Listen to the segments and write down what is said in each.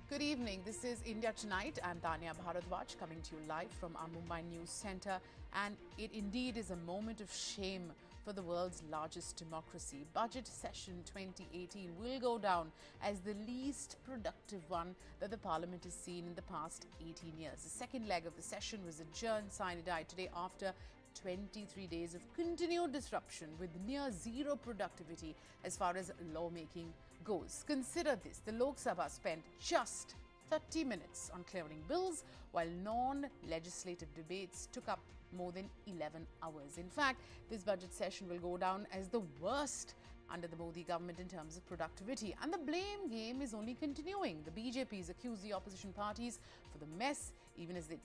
Good evening. This is India Tonight. I'm Tanya Bharadwaj coming to you live from our Mumbai News Centre. And it indeed is a moment of shame for the world's largest democracy. Budget session 2018 will go down as the least productive one that the Parliament has seen in the past 18 years. The second leg of the session was adjourned sine die today after 23 days of continued disruption with near zero productivity as far as lawmaking goes. Consider this, the Lok Sabha spent just 30 minutes on clearing bills, while non-legislative debates took up more than 11 hours. In fact, this budget session will go down as the worst under the Modi government in terms of productivity. And the blame game is only continuing. The BJPs accuse the opposition parties for the mess, even as they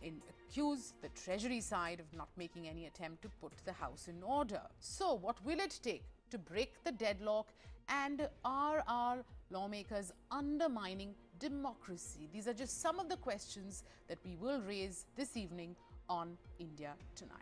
accuse the Treasury side of not making any attempt to put the house in order. So what will it take to break the deadlock, and are our lawmakers undermining democracy? These are just some of the questions that we will raise this evening on India Tonight.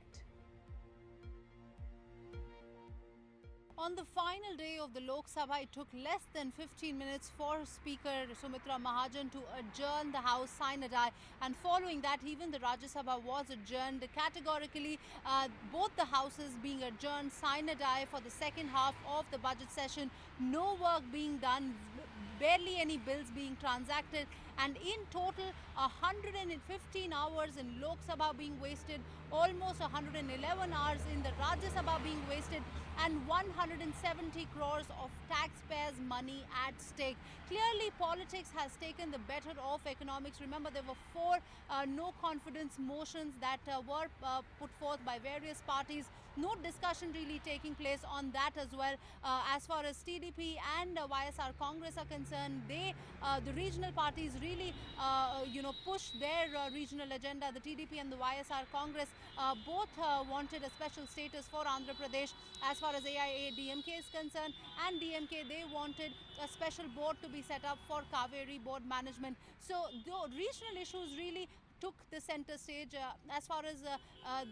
On the final day of the Lok Sabha, it took less than 15 minutes for Speaker Sumitra Mahajan to adjourn the House sine die, and following that, even the Rajya Sabha was adjourned categorically. Both the houses being adjourned sine die for the second half of the budget session. No work being done, barely any bills being transacted, and in total 115 hours in Lok Sabha being wasted, almost 111 hours in the Rajya Sabha being wasted, and 170 crores of taxpayers' money at stake. Clearly, politics has taken the better of economics. Remember, there were 4 no-confidence motions that were put forth by various parties. No discussion really taking place on that as well. As far as TDP and YSR Congress are concerned, the regional parties really, pushed their regional agenda. The TDP and the YSR Congress both wanted a special status for Andhra Pradesh. As far as AIA-DMK is concerned, and DMK, they wanted a special board to be set up for Kaveri board management. So the regional issues really took the center stage. As far as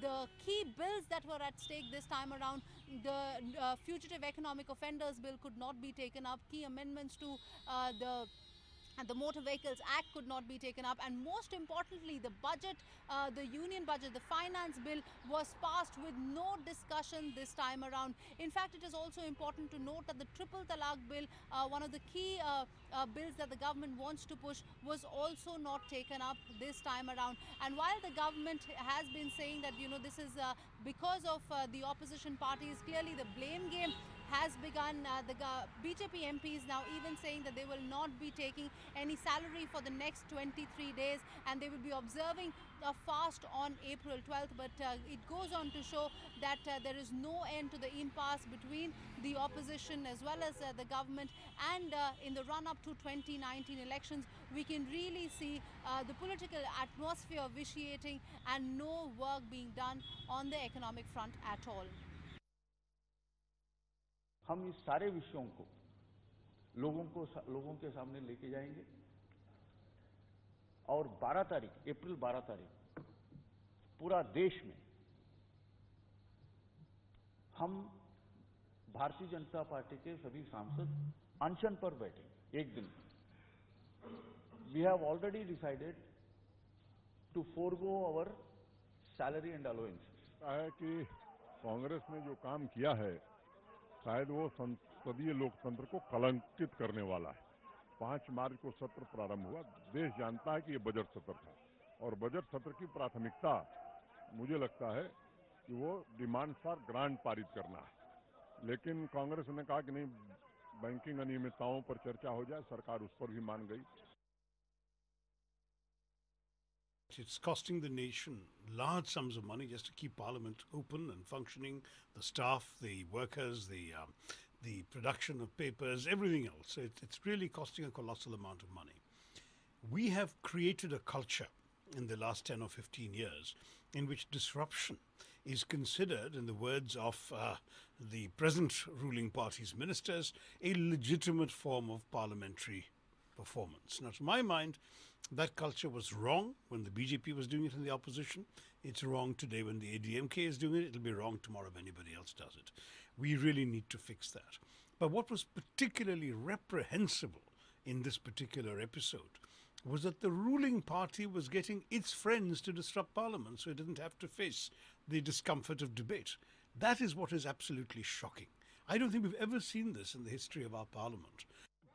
the key bills that were at stake this time around, the Fugitive Economic Offenders Bill could not be taken up. Key amendments to the Motor Vehicles Act could not be taken up, and most importantly, the budget, the union budget, the finance bill was passed with no discussion this time around. In fact, it is also important to note that the Triple Talaq bill, one of the key bills that the government wants to push, was also not taken up this time around. And while the government has been saying that, this is because of the opposition parties, clearly the blame game has begun. The BJP MPs now even saying that they will not be taking any salary for the next 23 days, and they will be observing a fast on April 12th. But it goes on to show that there is no end to the impasse between the opposition as well as the government. And in the run-up to 2019 elections, we can really see the political atmosphere vitiating and no work being done on the economic front at all. हम इस सारे विषयों को लोगों के सामने लेके जाएंगे और 12 तारीख, अप्रैल 12 तारीख पूरा देश में हम भारतीय जनता पार्टी के सभी सांसद अनशन पर बैठे एक दिन. We have already decided to forgo our salary and allowances. है कि कांग्रेस ने जो काम किया है शायद वो संसदीय लोकतंत्र को कलंकित करने वाला है. 5 मार्च को सत्र प्रारंभ हुआ. देश जानता है कि ये बजट सत्र था, और बजट सत्र की प्राथमिकता मुझे लगता है कि वो डिमांड फॉर ग्रांट पारित करना है. लेकिन कांग्रेस ने कहा कि नहीं, बैंकिंग अनियमितताओं पर चर्चा हो जाए. सरकार उस पर भी मान गई. It's costing the nation large sums of money just to keep Parliament open and functioning, the staff, the workers, the production of papers, everything else. So it's really costing a colossal amount of money. We have created a culture in the last 10 or 15 years in which disruption is considered, in the words of the present ruling party's ministers, a legitimate form of parliamentary performance. Now, to my mind, that culture was wrong when the BJP was doing it in the opposition. It's wrong today when the ADMK is doing it. It'll be wrong tomorrow if anybody else does it. We really need to fix that. But what was particularly reprehensible in this particular episode was that the ruling party was getting its friends to disrupt Parliament so it didn't have to face the discomfort of debate. That is what is absolutely shocking. I don't think we've ever seen this in the history of our Parliament.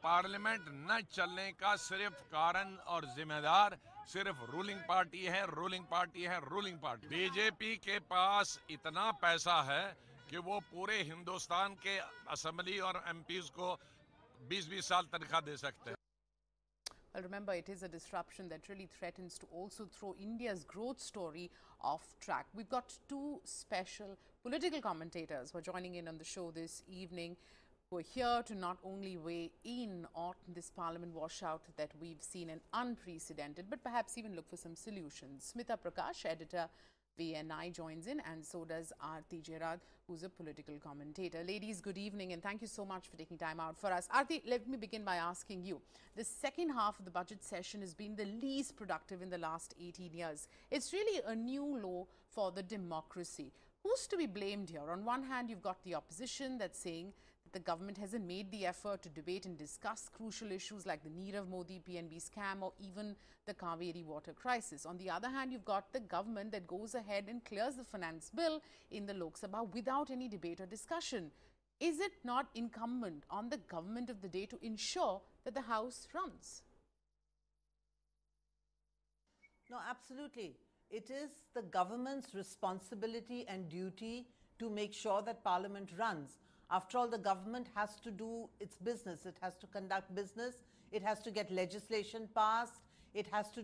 Parliament न चलने का सिर्फ कारण और जिम्मेदार सिर्फ ruling party है, ruling party है, रूलिंग पार्टी। बीजेपी के पास इतना पैसा है कि वो पूरे हिंदुस्तान के असेंबली और एमपीज को 20-20 साल तनख्वाह दे सकते हैं। Well, remember, it is a disruption that really threatens to also throw India's growth story off track. We've got two special political commentators who are joining in on the show this evening, who are here to not only weigh in on this Parliament washout that we've seen and unprecedented, but perhaps even look for some solutions. Smita Prakash, editor, VNI, joins in, and so does Aarti Jairaj, who's a political commentator. Ladies, good evening, and thank you so much for taking time out for us. Aarti, let me begin by asking you. The second half of the budget session has been the least productive in the last 18 years. It's really a new low for the democracy. Who's to be blamed here? On one hand, you've got the opposition that's saying that the government hasn't made the effort to debate and discuss crucial issues like the Nirav Modi PNB scam or even the Kaveri water crisis. On the other hand, you've got the government that goes ahead and clears the finance bill in the Lok Sabha without any debate or discussion. Is it not incumbent on the government of the day to ensure that the House runs? No, absolutely. It is the government's responsibility and duty to make sure that Parliament runs. After all, the government has to do its business. It has to conduct business. It has to get legislation passed. It has to,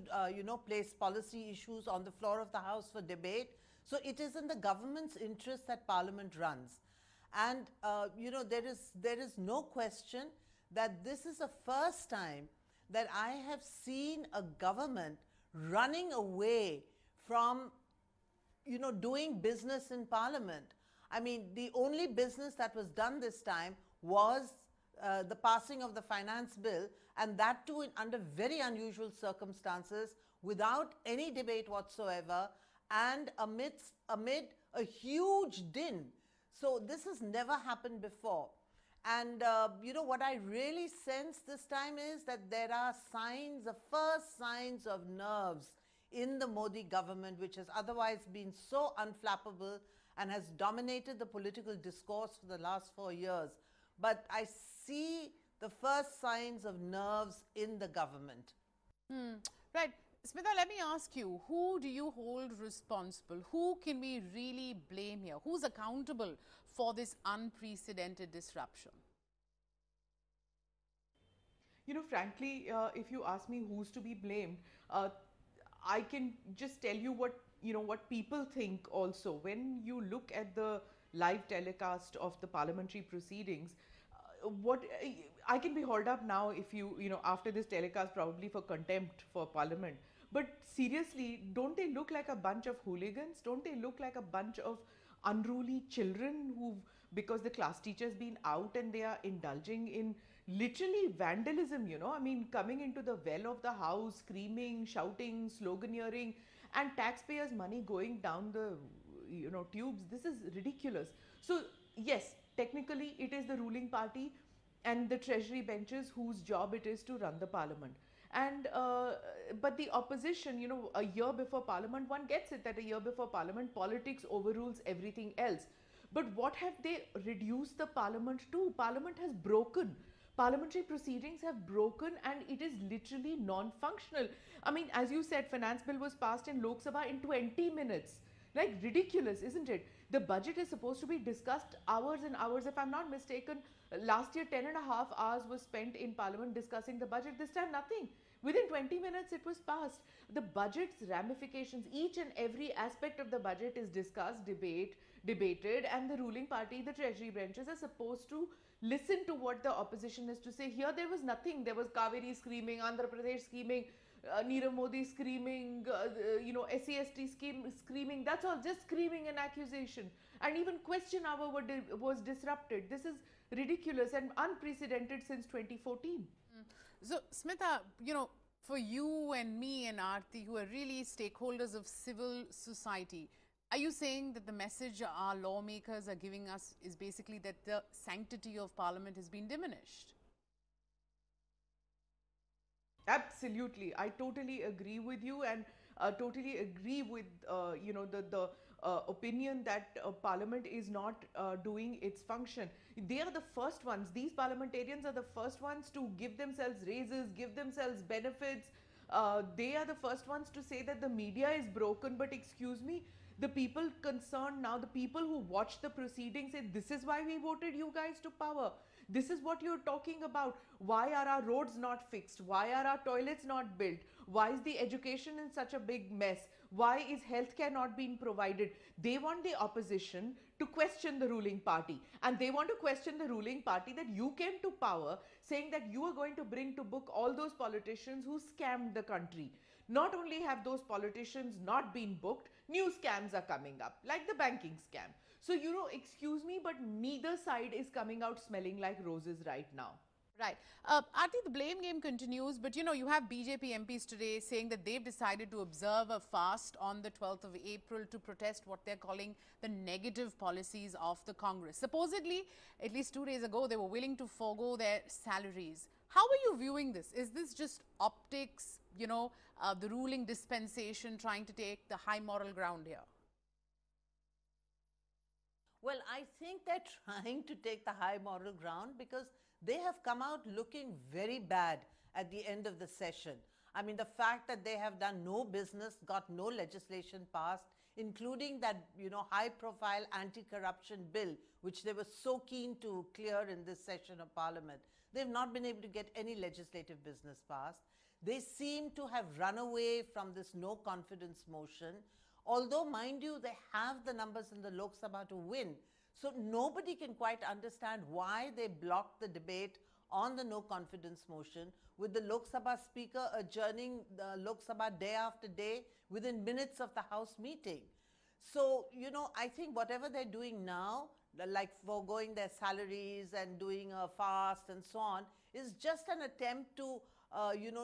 place policy issues on the floor of the House for debate. So it is in the government's interest that Parliament runs. And, there is no question that this is the first time that I have seen a government running away from, doing business in Parliament. I mean, the only business that was done this time was the passing of the finance bill, and that too under very unusual circumstances, without any debate whatsoever, and amid a huge din. So this has never happened before. And, what I really sense this time is that there are signs, the first signs of nerves in the Modi government, which has otherwise been so unflappable and has dominated the political discourse for the last 4 years. But I see the first signs of nerves in the government. Right. Smita, let me ask you, who do you hold responsible? Who can we really blame here? Who's accountable for this unprecedented disruption? Frankly, if you ask me who's to be blamed, I can just tell you what people think also. When you look at the live telecast of the parliamentary proceedings, I can be hauled up now if after this telecast probably for contempt for Parliament. But seriously, don't they look like a bunch of hooligans? Don't they look like a bunch of unruly children because the class teacher's been out and they are indulging in literally vandalism, I mean, coming into the well of the house, screaming, shouting, sloganeering, and taxpayers' money going down the, tubes. This is ridiculous. So, yes, technically it is the ruling party and the treasury benches whose job it is to run the parliament. And, but the opposition, a year before parliament, one gets it that a year before parliament, politics overrules everything else. But what have they reduced the parliament to? Parliament has broken. Parliamentary proceedings have broken and it is literally non-functional. I mean, as you said, finance bill was passed in Lok Sabha in 20 minutes. Like, ridiculous, isn't it? The budget is supposed to be discussed hours and hours. If I'm not mistaken, last year 10.5 hours was spent in Parliament discussing the budget. This time nothing. Within 20 minutes it was passed. The budget's ramifications, each and every aspect of the budget is discussed, debated, and the ruling party, the treasury branches are supposed to listen to what the opposition has to say. Here there was nothing. There was Kaveri screaming, Andhra Pradesh screaming, Nirav Modi screaming, SCST screaming. That's all, just screaming and accusation. And even question hour was disrupted. This is ridiculous and unprecedented since 2014. So, Smita, for you and me and Aarti, who are really stakeholders of civil society, are you saying that the message our lawmakers are giving us is basically that the sanctity of Parliament has been diminished? Absolutely, I totally agree with you, and totally agree with the opinion that Parliament is not doing its function. They are the first ones. These parliamentarians are the first ones to give themselves raises, give themselves benefits. They are the first ones to say that the media is broken. But excuse me, the people concerned now, the people who watch the proceedings, say this is why we voted you guys to power. This is what you're talking about. Why are our roads not fixed? Why are our toilets not built? Why is the education in such a big mess? Why is healthcare not being provided? They want the opposition to question the ruling party. And they want to question the ruling party that you came to power saying that you are going to bring to book all those politicians who scammed the country. Not only have those politicians not been booked, new scams are coming up, like the banking scam. So, excuse me, but neither side is coming out smelling like roses right now. Right. Aarti, the blame game continues, but you have BJP MPs today saying that they've decided to observe a fast on the 12th of April to protest what they're calling the negative policies of the Congress. Supposedly, at least 2 days ago, they were willing to forego their salaries. How are you viewing this? Is this just optics, the ruling dispensation trying to take the high moral ground here? Well, I think they're trying to take the high moral ground because they have come out looking very bad at the end of the session. I mean, the fact that they have done no business, got no legislation passed, including that, high-profile anti-corruption bill, which they were so keen to clear in this session of Parliament. They've not been able to get any legislative business passed. They seem to have run away from this no confidence motion. Although, mind you, they have the numbers in the Lok Sabha to win. So nobody can quite understand why they blocked the debate on the no confidence motion, with the Lok Sabha Speaker adjourning the Lok Sabha day after day within minutes of the House meeting. So, I think whatever they're doing now, like foregoing their salaries and doing a fast and so on, is just an attempt to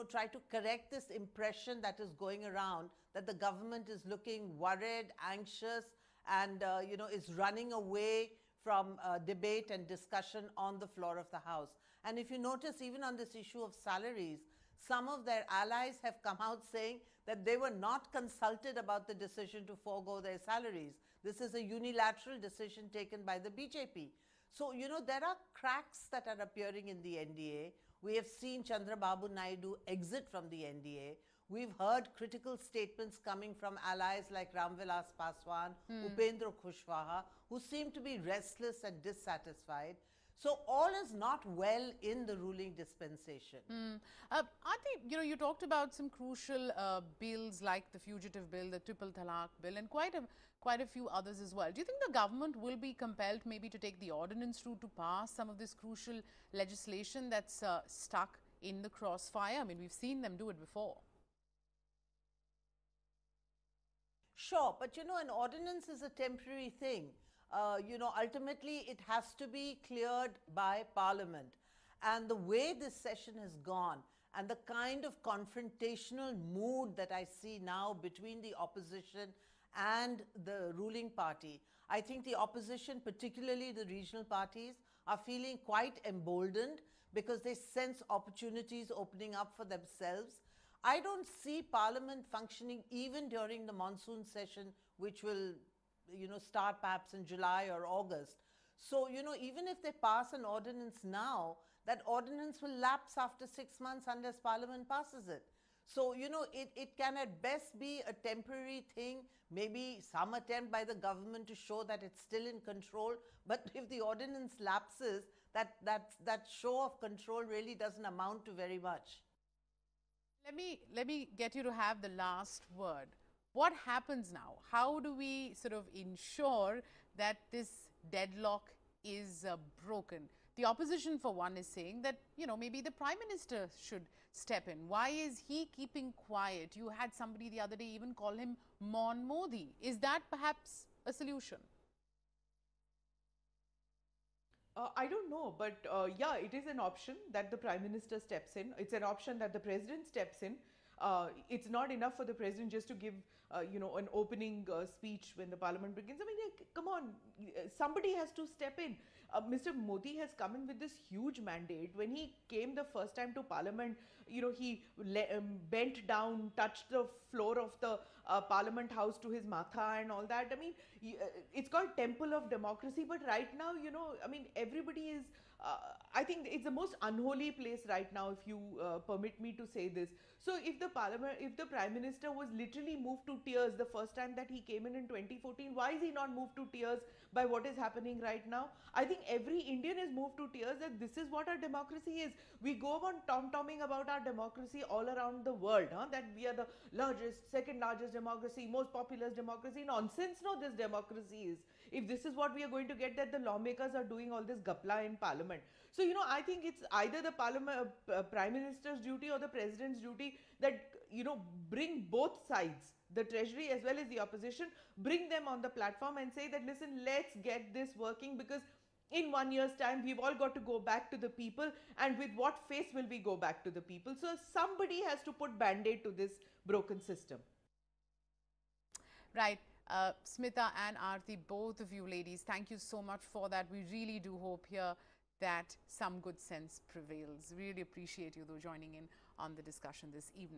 try to correct this impression that is going around that the government is looking worried, anxious, and, is running away from debate and discussion on the floor of the House. And if you notice, even on this issue of salaries, some of their allies have come out saying that they were not consulted about the decision to forego their salaries. This is a unilateral decision taken by the BJP. So, there are cracks that are appearing in the NDA. We have seen Chandrababu Naidu exit from the NDA. We've heard critical statements coming from allies like Ramvilas Paswan, Upendra Kushwaha, who seem to be restless and dissatisfied. So all is not well in the ruling dispensation. Aarti, you talked about some crucial bills like the fugitive bill, the triple talaq bill, and quite a few others as well. Do you think the government will be compelled maybe to take the ordinance route to pass some of this crucial legislation that's stuck in the crossfire? I mean, we've seen them do it before. Sure, but an ordinance is a temporary thing. Ultimately it has to be cleared by Parliament. And the way this session has gone and the kind of confrontational mood that I see now between the opposition and the ruling party, I think the opposition, particularly the regional parties, are feeling quite emboldened because they sense opportunities opening up for themselves. I don't see Parliament functioning even during the monsoon session, which will start perhaps in July or August. So, even if they pass an ordinance now, that ordinance will lapse after 6 months unless Parliament passes it. So, it can at best be a temporary thing, maybe some attempt by the government to show that it's still in control. But if the ordinance lapses, that show of control really doesn't amount to very much. Let me get you to have the last word. What happens now? How do we sort of ensure that this deadlock is broken? The opposition, for one, is saying that, maybe the Prime Minister should step in. Why is he keeping quiet? You had somebody the other day even call him Mon Modi. Is that perhaps a solution? I don't know, but yeah, it is an option that the Prime Minister steps in. It's an option that the President steps in. it's not enough for the president just to give, an opening speech when the parliament begins. I mean, come on, somebody has to step in. Mr. Modi has come in with this huge mandate. When he came the first time to parliament, he bent down, touched the floor of the parliament house to his matha and all that. I mean, it's called Temple of Democracy, but right now, I mean, everybody is, I think it's the most unholy place right now, if you permit me to say this. So if the Prime Minister was literally moved to tears the first time that he came in 2014, why is he not moved to tears by what is happening right now? I think every Indian is moved to tears that this is what our democracy is. We go on tom-tomming about our democracy all around the world, that we are the largest, second largest democracy, most populous democracy. Nonsense, no, this democracy is. If this is what we are going to get, that the lawmakers are doing all this gapla in parliament. So, I think it's either the Prime Minister's duty or the President's duty that, bring both sides, the Treasury as well as the opposition, bring them on the platform and say that, listen, let's get this working, because in 1 year's time, we've all got to go back to the people. And with what face will we go back to the people? So somebody has to put band-aid to this broken system. Right. Smita and Aarti, both of you ladies, thank you so much for that. We really do hope here that some good sense prevails. Really appreciate you though joining in on the discussion this evening.